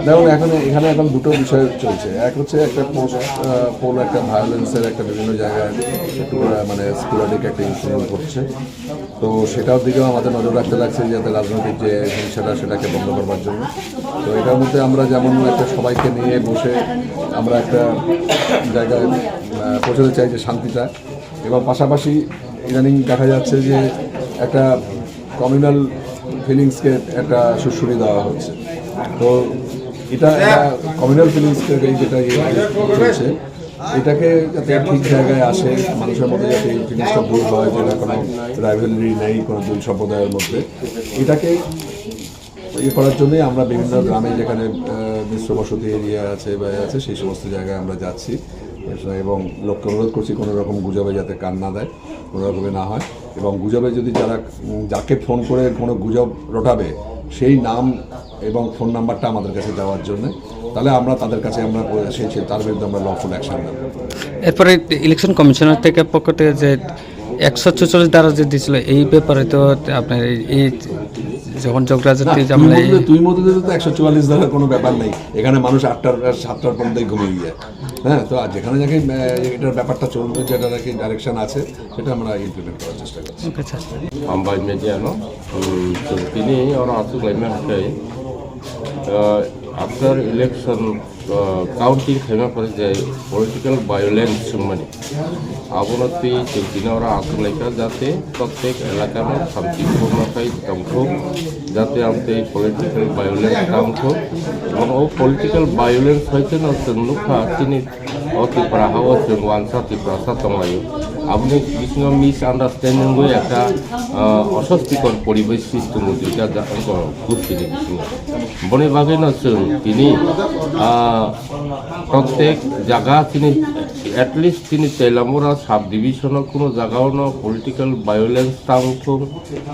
দেখুন এখানে এখন দুটো বিষয় চলছে। এক হচ্ছে একটা পোল একটা ভায়োলেন্সের একটা বিভিন্ন জায়গায় একটু মানে স্পোরাডিক একটা ইনসিডেন্ট করছে, তো সেটার দিকেও আমাদের নজর রাখতে লাগছে যাতে রাজনৈতিক যে হিংসাটা সেটাকে বন্ধ করবার জন্য। তো এটার মধ্যে আমরা যেমন একটা সবাইকে নিয়ে বসে আমরা একটা জায়গায় পৌঁছতে চাই যে শান্তিটা, এবং পাশাপাশি ইদানিং দেখা যাচ্ছে যে একটা কমিউনাল ফিলিংসকে একটা সুশ্রুতি দেওয়া হচ্ছে। তো এটা কমিউনাল ফিলিংসকে যেটা চলছে এটাকে যাতে ঠিক জায়গায় আসে, মানুষের মধ্যে যাতে এই জিনিসটা দূর হয়, যেটা কোনো রাইভেলরি নেই কোনো দুই সম্প্রদায়ের মধ্যে, এটাকে করার জন্যই আমরা বিভিন্ন গ্রামে যেখানে মিশ্র বসতি এরিয়া আছে বা আছে সেই সমস্ত জায়গায় আমরা যাচ্ছি এবং লক্ষ্য অনুরোধ করছি কোনো রকম গুজবে যাতে কান না দেয়, কোনো রকমে না হয়। এবং গুজবে যদি যাকে ফোন করে কোনো গুজব রটাবে সেই নাম এবং ফোন নাম্বারটা আমাদের কাছে দেওয়ার জন্য, তাহলে আমরা তাদের কাছে তার বিরুদ্ধে আমরা লফুল অ্যাকশন নেব। এরপরে ইলেকশন কমিশনার থেকে পক্ষ থেকে যে 144 দ্বারা যে দিয়েছিল এই ব্যাপারে তো আপনার এই যখন যোগরাজনীতি তুই মতো তো 144 দ্বারা কোনো ব্যাপার নেই। এখানে মানুষ 8টার 7টার পর্যন্তই ঘুমিয়ে যায়। হ্যাঁ, তো আর যেখানে এটার ব্যাপারটা চলবে, যেটা নাকি ডাইরেকশন আছে সেটা আমরা ইমপ্লিমেন্ট করার চেষ্টা করছি। Ambai Mediano, Kini or Asuglaima, after election counting for the political violence money. Abonati, Kina or Asuglaika, Date, Totek, Elakama, something for Makai, Tamko, Date Ante, political violence, Tamko, or political violence, Fighting of the Nuka, Tini, or the Prahawas, and one Sati Prasatamayo. আপনি কিছু misunderstanding হয়ে একটা অস্বস্তিকর পরিবেশ সৃষ্টি মধ্যে ঘুরতে বনে বাঘে নচ্ছেন তিনি প্রত্যেক জায়গা তিনি এটলিস্ট তিনি তেলামোরা সাব ডিভিশনের কোনো জায়গাও ন পলিটিক্যাল ভায়োলেন্স তাংথম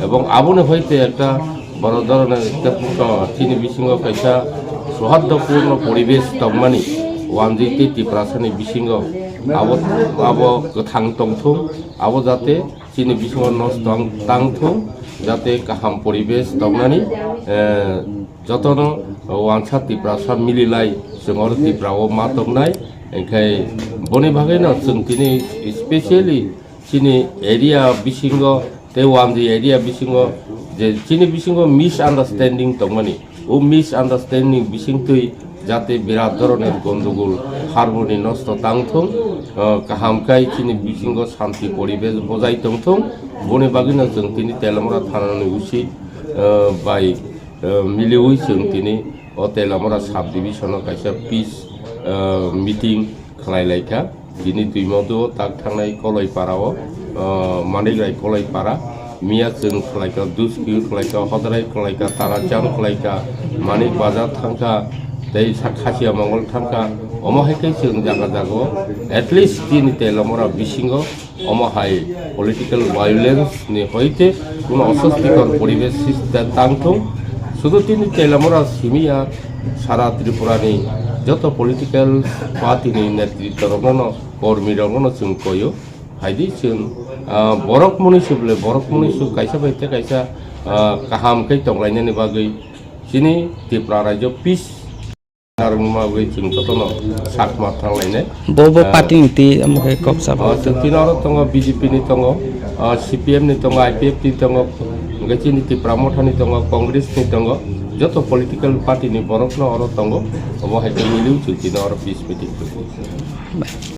এবং আবনে হইতে একটা বড় ধরনের তিনি বিশৃঙ্গ কাইসা সৌহার্দ্যপূর্ণ পরিবেশ তমানি ওয়ানজিতে টিপ্রাসানি বিশৃঙ্গ আবো গোথাং তংথুম আবো যাতে চিনি বিশৃঙ্গ নষ্ট তাংথুম যাতে কাহাম পরিবেশ তংনানি যতন ওয়ানসা টিপ্রাসা মিলিলাই जोंर टिप्राओ मा तंगनाय ओंखाय बने भागैनो जों दिनै स्पेशली चिनि एरिया बिसिंग ते वानदि एरिया बिसिंग जे चिनि बिसिंग मिसआन्डारस्टैंडिंग तंगमानि ओ मिसआन्डारस्टैंडिंग बिसिंगथै जाते बिराद धरनेर गंडगोल हारमोनि नष्ट तांथों काहामखाय चिनि बिसिंग शांति परिवेश बजाय तंथों बने भागैनो जों दिनै तेलामरा थानानि उसी बाय मिलिउइ जों दिनै तेलामरा साब डिविशन कैसा पीस मीटिंग खालायलायखा दिनै दुइमदो ताक थांनाय कलायपाराव मानिग्राय कलायपारा मिया जों खालायखा दुसकिउ खालायखा हदराय खालायखा ताराजाम खालायखा मानिक बाजार थांखा दै खासिया मंगल थांखा अमहायखाय जों जागा जागो एटलिस्ट दिनै तेलामरा बिसिंग अमहाय पलिटिकल भायोलेंस नि हयते कोनो अस्वस्तिकर परिवेश सृष्टि तांथों শুধু তিনি তেলামরা সিমিয়া সারা ত্রিপুরানি যত পলিটিক্যাল পার্টিনি নেতৃত্ব রগন কর্মী রগন जों কয়ো হাইদি जों বরক মনিসু কাইসা বাইতে কাইসা কাহামखै तंगलायनायनि बागै दिनै त्रिपुरा राज्य पिस आरमागै जों ततन साकमा थांलायनाय बबो पार्टी नीति हमके कबसा जों तिनारो दङ बीजेपी नि दङ सीपीएम नि दङ आईपीएफ नि दङ गचिनि त्रिपुरा मथानि दङ कांग्रेस नि दङ जत पलिटिकल पार्टी नि बरकनो अरो दङ अब हायके मिलिउ जों तिनारो पिस मिटिं